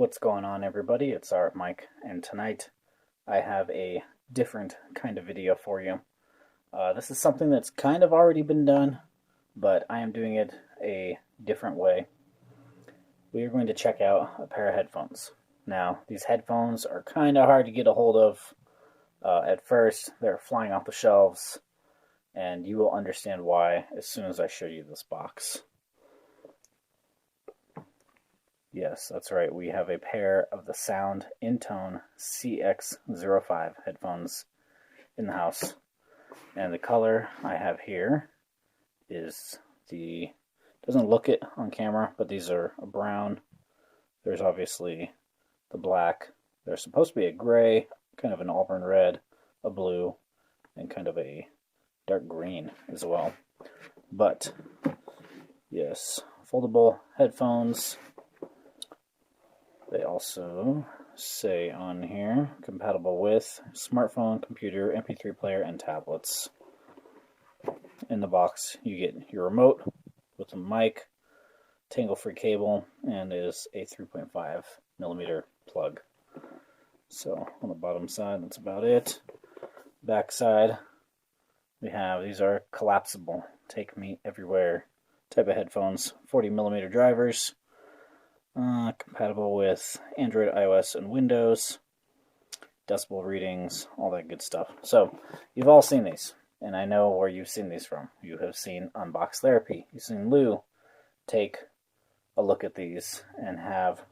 What's going on, everybody? It's our Mike, and tonight I have a different kind of video for you. This is something that's kind of already been done, but I am doing it a different way. We are going to check out a pair of headphones. Now, these headphones are kind of hard to get a hold of. At first, they're flying off the shelves, and you will understand why as soon as I show you this box. Yes, that's right. We have a pair of the Sound Intone CX05 headphones in the house. And the color I have here is doesn't look it on camera, but these are a brown. There's obviously the black. There's supposed to be a gray, kind of an auburn red, a blue, and kind of a dark green as well. But, yes, foldable headphones. They also say on here, compatible with smartphone, computer, MP3 player, and tablets. In the box, you get your remote with a mic, tangle-free cable, and is a 3.5 millimeter plug. So on the bottom side, that's about it. Back side, we have, these are collapsible, take me everywhere type of headphones, 40 millimeter drivers. Compatible with Android, iOS, and Windows, decibel readings, all that good stuff. So, you've all seen these, and I know where you've seen these from. You have seen Unbox Therapy. You've seen Lou take a look at these and have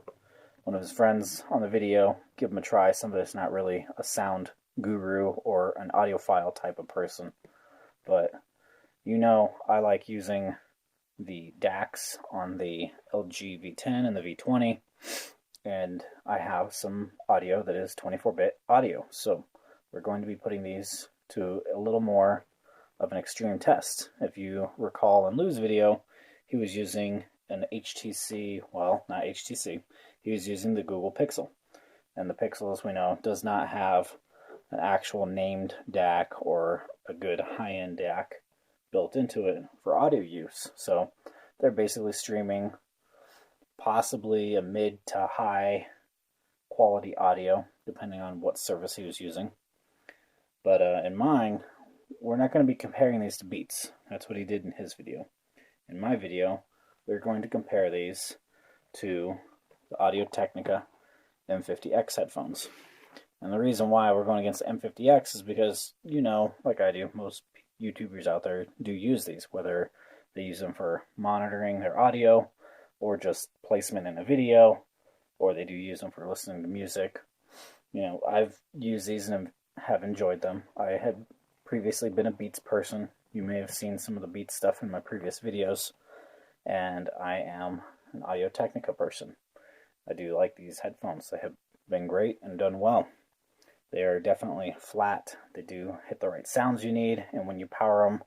one of his friends on the video give them a try. Somebody that's not really a sound guru or an audiophile type of person. But, you know, I like using the DACs on the LG V10 and the V20, and I have some audio that is 24-bit audio, so we're going to be putting these to a little more of an extreme test. If you recall in Lou's video, he was using an HTC, well, not HTC, he was using the Google Pixel, and the Pixel, as we know, does not have an actual named DAC or a good high-end DAC built into it for audio use. So they're basically streaming possibly a mid to high quality audio, depending on what service he was using. But in mine, we're not going to be comparing these to Beats. That's what he did in his video. In my video, we're going to compare these to the Audio-Technica M50X headphones. And the reason why we're going against the M50X is because, you know, like I do, most YouTubers out there do use these, whether they use them for monitoring their audio or just placement in a video, or they do use them for listening to music. You know, I've used these and have enjoyed them. I had previously been a Beats person. You may have seen some of the Beats stuff in my previous videos, and I am an Audio-Technica person. I do like these headphones. They have been great and done well. They are definitely flat. They do hit the right sounds you need, and when you power them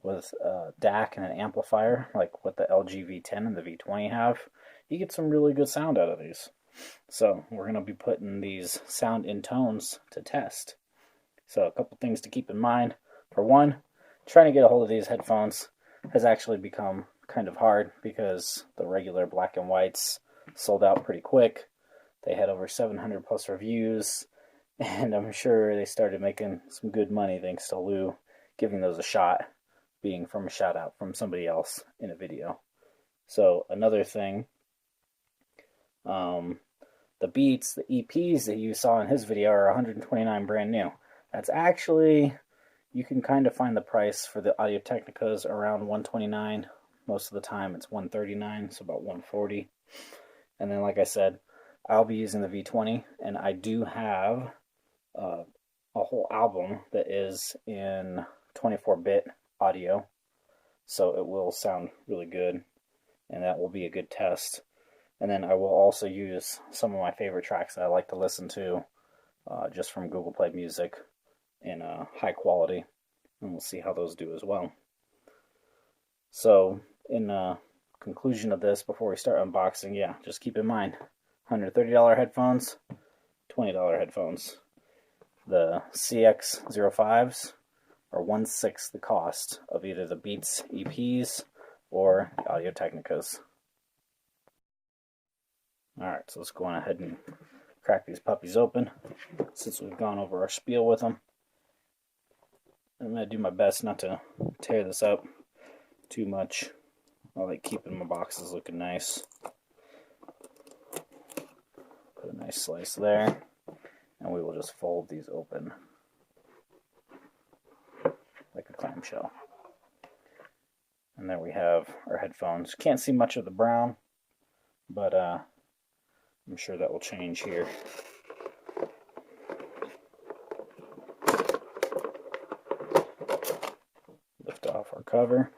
with a DAC and an amplifier, like what the LG V10 and the V20 have, you get some really good sound out of these. So we're going to be putting these Sound Intones to test. So a couple things to keep in mind. For one, trying to get a hold of these headphones has actually become kind of hard because the regular black and whites sold out pretty quick. They had over 700 plus reviews. And I'm sure they started making some good money thanks to Lou giving those a shot, being from a shout out from somebody else in a video. So another thing, the Beats, the EPs that you saw in his video are $129 brand new. That's actually, you can kind of find the price for the Audio-Technicas around $129. Most of the time it's $139, so about $140. And then like I said, I'll be using the V20, and I do have a whole album that is in 24-bit audio, so it will sound really good, and that will be a good test. And then I will also use some of my favorite tracks that I like to listen to just from Google Play Music in high quality, and we'll see how those do as well. So in conclusion of this, before we start unboxing, yeah, just keep in mind, $130 headphones, $20 headphones. The CX05s are 1/6 the cost of either the Beats EPs or Audio-Technicas. Alright, so let's go on ahead and crack these puppies open since we've gone over our spiel with them. I'm going to do my best not to tear this up too much. I like keeping my boxes looking nice. Put a nice slice there, and we will just fold these open like a clamshell. And there we have our headphones. Can't see much of the brown, but I'm sure that will change here. Lift off our cover.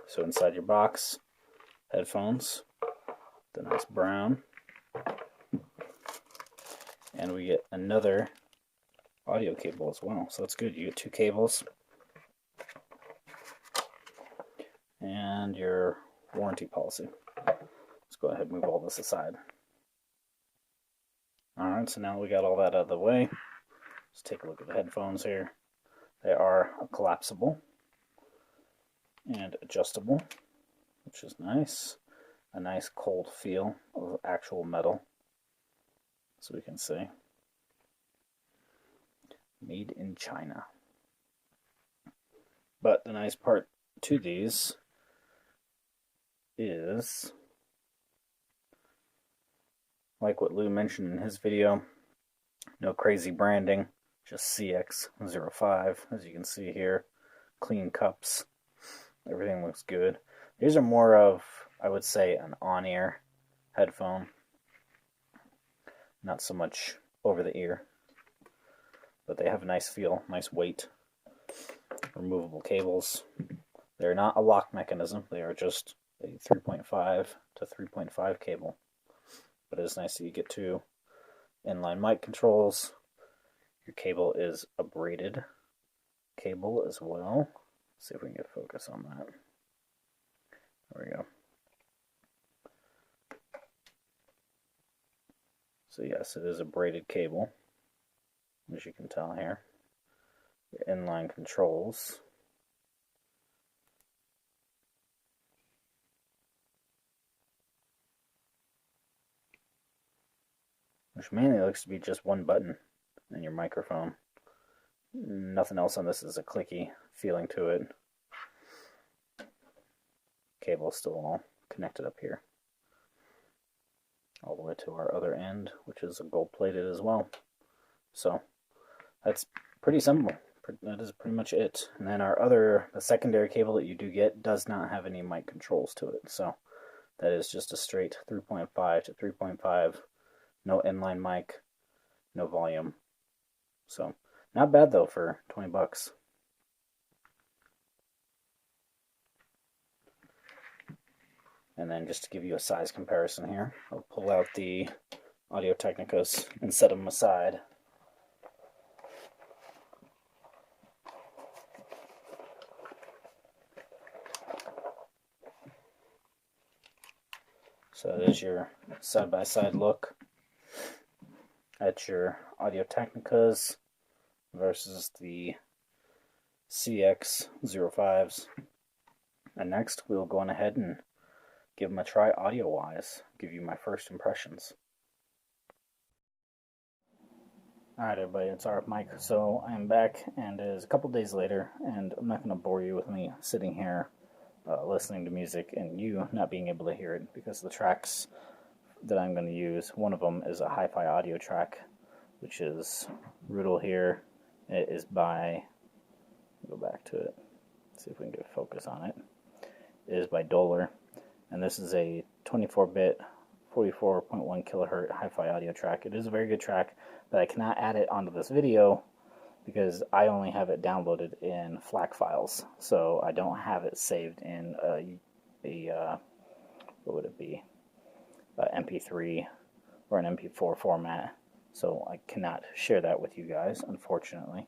So inside your box, headphones, the nice brown, and we get another audio cable as well. So that's good. You get 2 cables and your warranty policy. Let's go ahead and move all this aside. Alright, so now we got all that out of the way. Let's take a look at the headphones here. They are collapsible and adjustable, which is nice. A nice cold feel of actual metal, so we can see. Made in China. But the nice part to these is, like what Lou mentioned in his video, no crazy branding, just CX05, as you can see here. Clean cups. Everything looks good. These are more of, I would say, an on-ear headphone. Not so much over the ear. But they have a nice feel, nice weight. Removable cables. They're not a lock mechanism. They are just a 3.5 to 3.5 cable. But it is nice that you get 2 inline mic controls. Your cable is a braided cable as well. Let's see if we can get focus on that. There we go. So yes, it is a braided cable, as you can tell here. Your inline controls. Which mainly looks to be just one button and your microphone. Nothing else on this is a clicky feeling to it. Cable still all connected up here. All the way to our other end, which is gold plated as well. So that's pretty simple. That is pretty much it. And then the secondary cable that you do get does not have any mic controls to it. So that is just a straight 3.5 to 3.5. No inline mic, no volume. So not bad though for 20 bucks. And then just to give you a size comparison here, I'll pull out the Audio Technicas and set them aside. So that is your side-by-side look at your Audio Technicas versus the CX05s. And next we'll go on ahead and give them a try audio-wise, give you my first impressions. Alright everybody, it's RF Mike. So I'm back, and it is a couple days later, and I'm not going to bore you with me sitting here listening to music and you not being able to hear it, because the tracks that I'm going to use, one of them is a hi-fi audio track, which is Rudel here. It is by, go back to it, see if we can get a focus on it. It is by Doller, and this is a 24-bit 44.1 kilohertz hi-fi audio track. It is a very good track, but I cannot add it onto this video because I only have it downloaded in FLAC files, so I don't have it saved in what would it be, MP3 or an MP4 format, so I cannot share that with you guys, unfortunately.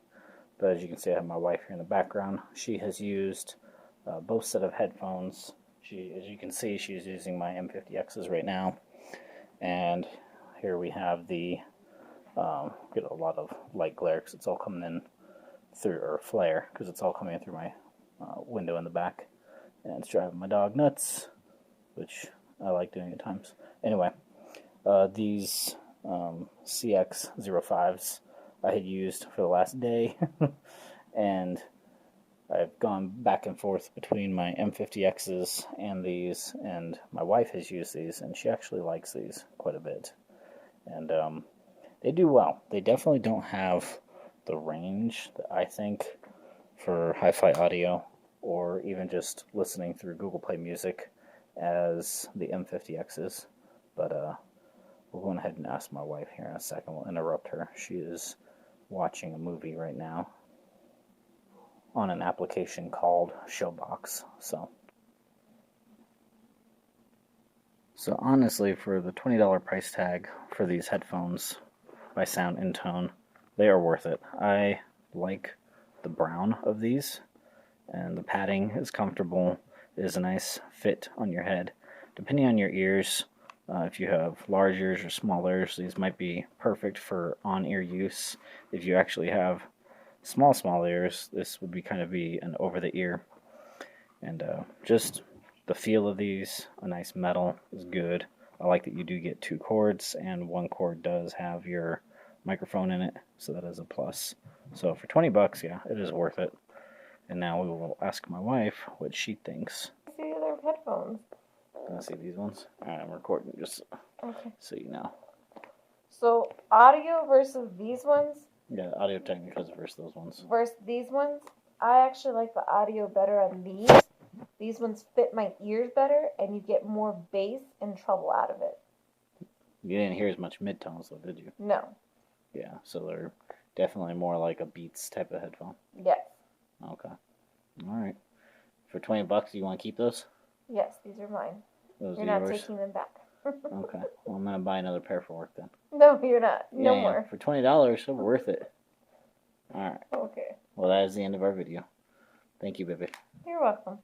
But as you can see, I have my wife here in the background. She has used both set of headphones. As you can see, she's using my M50Xs right now, and here we have the get a lot of light glare because it's all coming in through, or flare, because it's all coming in through my window in the back, and it's driving my dog nuts, which I like doing at times. Anyway, these CX05s I had used for the last day, and I've gone back and forth between my M50Xs and these, and my wife has used these, and she actually likes these quite a bit. And they do well. They definitely don't have the range that I think for hi-fi audio, or even just listening through Google Play Music, as the M50Xs. But we'll go ahead and ask my wife here in a second. We'll interrupt her. She is watching a movie right now on an application called Showbox. So honestly, for the $20 price tag for these headphones by Sound Intone, they are worth it. I like the brown of these, and the padding is comfortable. It is a nice fit on your head. Depending on your ears, if you have large ears or small ears, these might be perfect for on-ear use. If you actually have small ears, this would be an over-the-ear. And just the feel of these, a nice metal, is good. I like that you do get 2 cords, and 1 cord does have your microphone in it, so that is a plus. So for $20, yeah, it is worth it. And now we will ask my wife what she thinks. See the other headphones. Can I see these ones? Alright, I'm recording just so you know. So audio versus these ones? Yeah, Audio Technicas versus those ones. Versus these ones? I actually like the audio better on these. These ones fit my ears better, and you get more bass and treble out of it. You didn't hear as much mid-tones though, did you? No. Yeah, so they're definitely more like a Beats type of headphone. Yes. Okay. Alright. For $20, you want to keep those? Yes, these are mine. Those You're are not yours? taking them back. Okay. Well, I'm going to buy another pair for work then. No, you're not. No more. For $20, so worth it. Alright. Okay. Well, that is the end of our video. Thank you, baby. You're welcome.